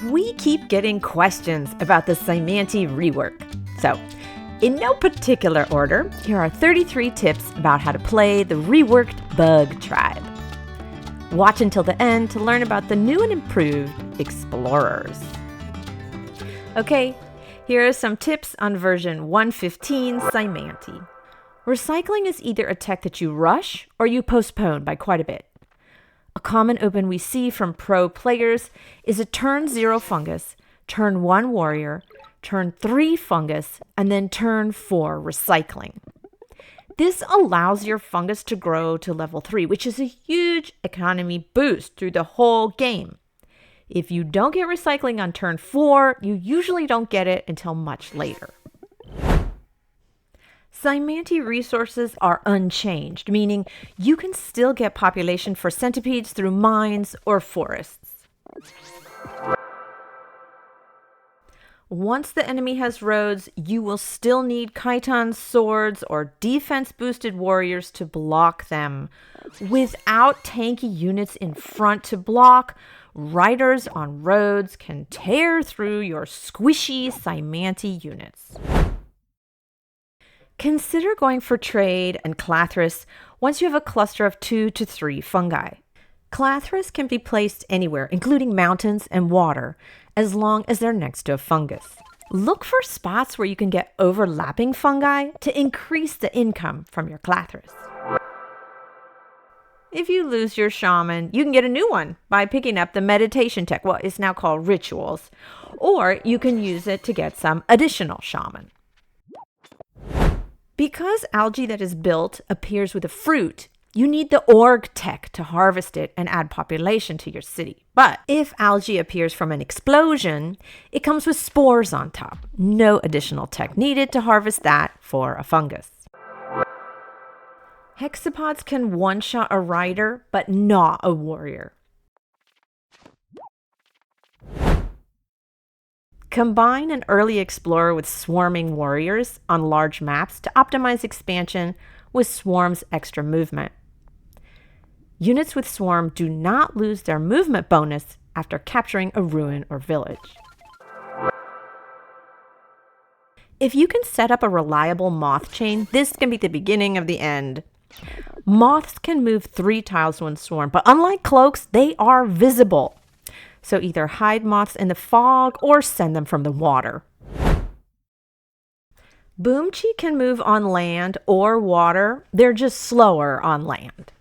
We keep getting questions about the Cymanti rework. So, in no particular order, here are 33 tips about how to play the reworked bug tribe. Watch until the end to learn about the new and improved explorers. Okay, here are some tips on version 1.15 Cymanti. Recycling is either a tech that you rush or you postpone by quite a bit. A common open we see from pro players is a turn 0 fungus, turn 1 warrior, turn 3 fungus, and then turn 4 recycling. This allows your fungus to grow to level 3, which is a huge economy boost through the whole game. If you don't get recycling on turn 4, you usually don't get it until much later. Cymanti resources are unchanged, meaning you can still get population for centipedes through mines or forests. Once the enemy has roads, you will still need chitons, swords, or defense-boosted warriors to block them. Without tanky units in front to block, riders on roads can tear through your squishy Cymanti units. Consider going for trade and clathrus once you have a cluster of 2 to 3 fungi. Clathrus can be placed anywhere, including mountains and water, as long as they're next to a fungus. Look for spots where you can get overlapping fungi to increase the income from your clathrus. If you lose your shaman, you can get a new one by picking up the meditation tech, what is now called rituals, or you can use it to get some additional shaman. Because algae that is built appears with a fruit, you need the org tech to harvest it and add population to your city. But if algae appears from an explosion, it comes with spores on top. No additional tech needed to harvest that for a fungus. Hexapods can one-shot a rider, but not a warrior. Combine an early explorer with swarming warriors on large maps to optimize expansion with swarm's extra movement. Units with swarm do not lose their movement bonus after capturing a ruin or village. If you can set up a reliable moth chain, this can be the beginning of the end. Moths can move 3 tiles when swarm, but unlike cloaks, they are visible. So either hide moths in the fog or send them from the water. Boomchi can move on land or water. They're just slower on land.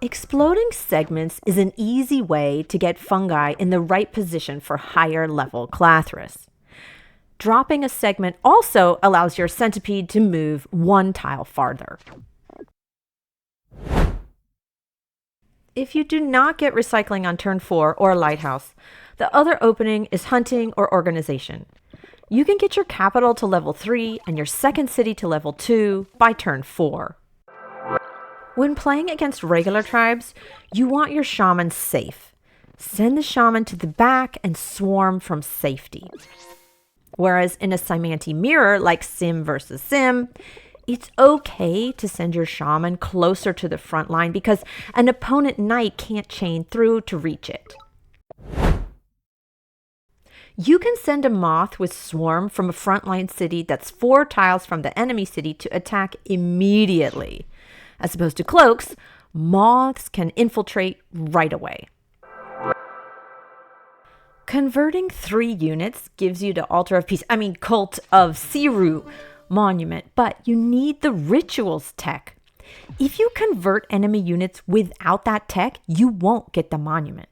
Exploding segments is an easy way to get fungi in the right position for higher level clathrus. Dropping a segment also allows your centipede to move 1 tile farther. If you do not get recycling on turn 4 or Lighthouse, the other opening is hunting or organization. You can get your capital to level 3 and your second city to level 2 by turn 4. When playing against regular tribes, you want your shaman safe. Send the shaman to the back and swarm from safety. Whereas in a Cymanti mirror like Sim versus Sim, it's okay to send your shaman closer to the front line because an opponent knight can't chain through to reach it. You can send a moth with swarm from a frontline city that's 4 tiles from the enemy city to attack immediately. As opposed to cloaks, moths can infiltrate right away. Converting 3 units gives you the Altar of Peace, Cult of Siru monument, but you need the rituals tech. If you convert enemy units without that tech, you won't get the monument.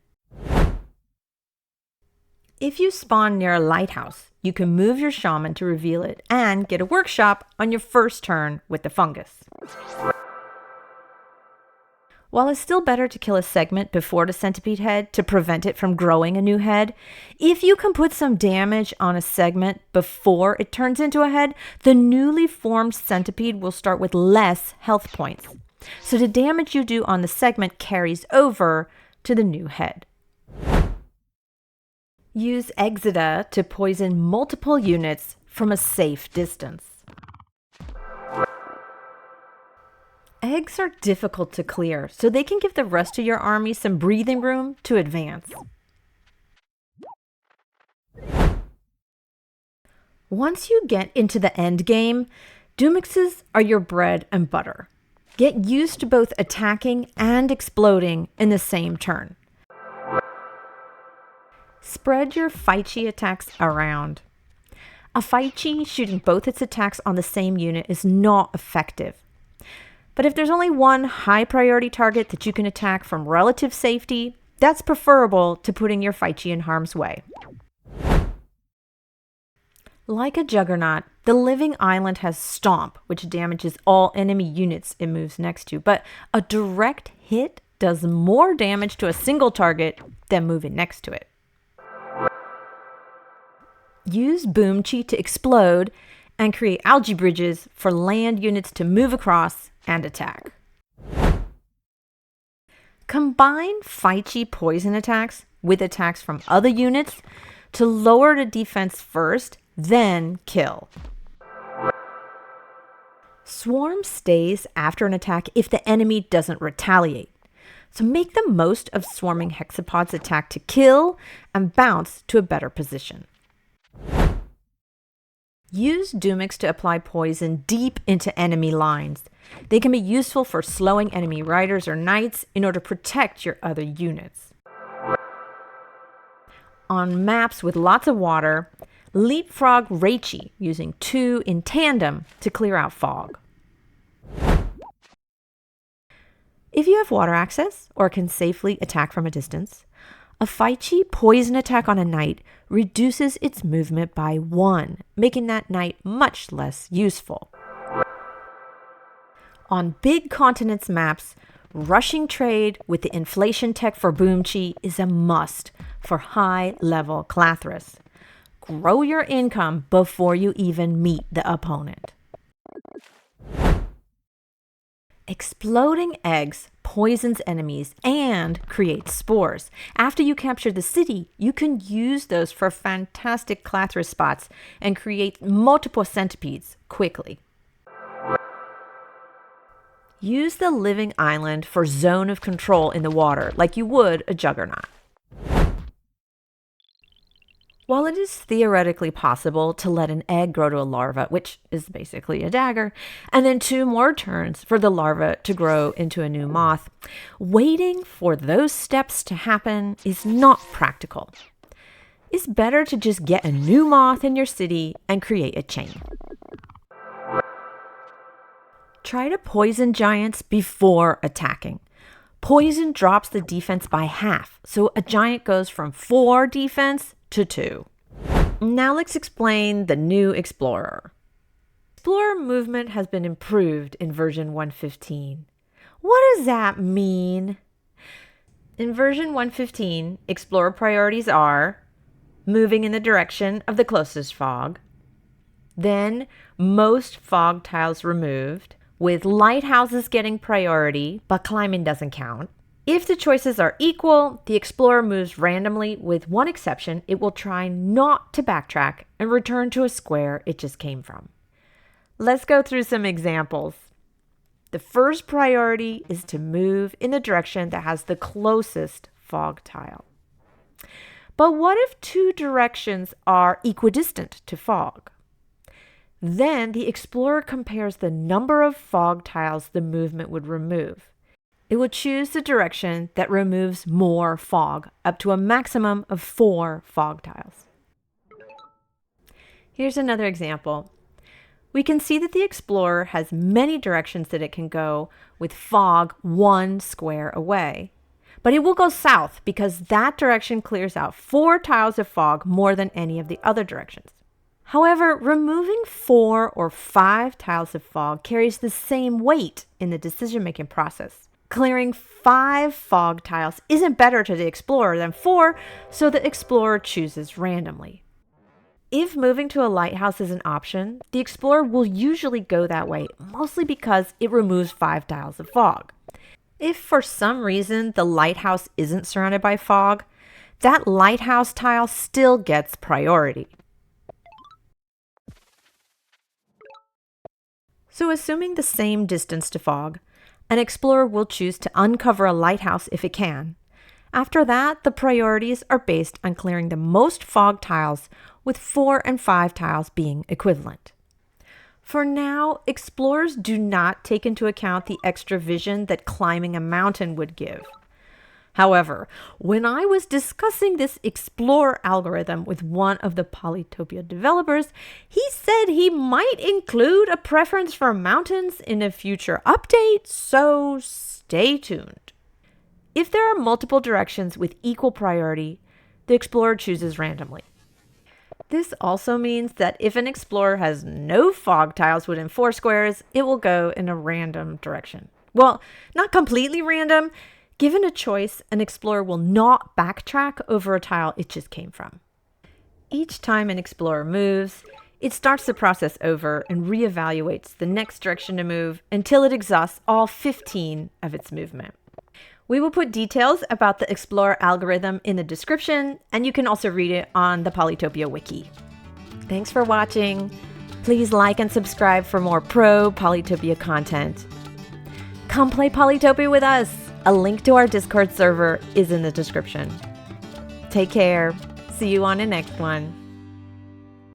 If you spawn near a lighthouse, you can move your shaman to reveal it and get a workshop on your first turn with the fungus. While it's still better to kill a segment before the centipede head to prevent it from growing a new head, if you can put some damage on a segment before it turns into a head, the newly formed centipede will start with less health points. So the damage you do on the segment carries over to the new head. Use Exida to poison multiple units from a safe distance. eggs are difficult to clear, so they can give the rest of your army some breathing room to advance. Once you get into the end game, Doomuxes are your bread and butter. Get used to both attacking and exploding in the same turn. Spread your Phychi attacks around. A Phychi shooting both its attacks on the same unit is not effective. But if there's only one high priority target that you can attack from relative safety, that's preferable to putting your Phychi in harm's way. Like a juggernaut, the living island has Stomp, which damages all enemy units it moves next to, but a direct hit does more damage to a single target than moving next to it. Use Boomchi to explode and create algae bridges for land units to move across and attack. Combine Phychi poison attacks with attacks from other units to lower the defense first, then kill. Swarm stays after an attack if the enemy doesn't retaliate. So make the most of swarming hexapods' attack to kill and bounce to a better position. Use Doomux to apply poison deep into enemy lines. They can be useful for slowing enemy riders or knights in order to protect your other units. On maps with lots of water, leapfrog Raychi using 2 in tandem to clear out fog. If you have water access or can safely attack from a distance, a Phychi poison attack on a knight reduces its movement by 1, making that knight much less useful. On big continents maps, rushing trade with the inflation tech for Boomchi is a must for high-level clathrus. Grow your income before you even meet the opponent. Exploding eggs poisons enemies and creates spores. After you capture the city, you can use those for fantastic clathrus spots and create multiple centipedes quickly. Use the living island for zone of control in the water like you would a juggernaut. While it is theoretically possible to let an egg grow to a larva, which is basically a dagger, and then 2 more turns for the larva to grow into a new moth, waiting for those steps to happen is not practical. It's better to just get a new moth in your city and create a chain. Try to poison giants before attacking. Poison drops the defense by half, so a giant goes from 4 defense to 2. Now let's explain the new Explorer. Explorer movement has been improved in version 1.15. What does that mean? In version 1.15, Explorer priorities are moving in the direction of the closest fog, then most fog tiles removed, with lighthouses getting priority, but climbing doesn't count. If the choices are equal, the Explorer moves randomly. With one exception, it will try not to backtrack and return to a square it just came from. Let's go through some examples. The first priority is to move in the direction that has the closest fog tile. But what if 2 directions are equidistant to fog? Then the Explorer compares the number of fog tiles the movement would remove. It will choose the direction that removes more fog, up to a maximum of 4 fog tiles. Here's another example. We can see that the Explorer has many directions that it can go with fog 1 square away. But it will go south because that direction clears out 4 tiles of fog more than any of the other directions. However, removing 4 or 5 tiles of fog carries the same weight in the decision-making process. Clearing 5 fog tiles isn't better to the Explorer than 4, so the Explorer chooses randomly. If moving to a lighthouse is an option, the Explorer will usually go that way, mostly because it removes 5 tiles of fog. If for some reason the lighthouse isn't surrounded by fog, that lighthouse tile still gets priority. So assuming the same distance to fog, An explorer will choose to uncover a lighthouse if it can. After that, the priorities are based on clearing the most fog tiles, with 4 and 5 tiles being equivalent. For now, explorers do not take into account the extra vision that climbing a mountain would give. However, when I was discussing this Explorer algorithm with one of the Polytopia developers, he said he might include a preference for mountains in a future update, so stay tuned. If there are multiple directions with equal priority, the Explorer chooses randomly. This also means that if an Explorer has no fog tiles within 4 squares, it will go in a random direction. Well, not completely random. Given a choice, an Explorer will not backtrack over a tile it just came from. Each time an Explorer moves, it starts the process over and reevaluates the next direction to move until it exhausts all 15 of its movement. We will put details about the Explorer algorithm in the description, and you can also read it on the Polytopia wiki. Thanks for watching. Please like and subscribe for more pro Polytopia content. Come play Polytopia with us. A link to our Discord server is in the description. Take care. See you on the next one.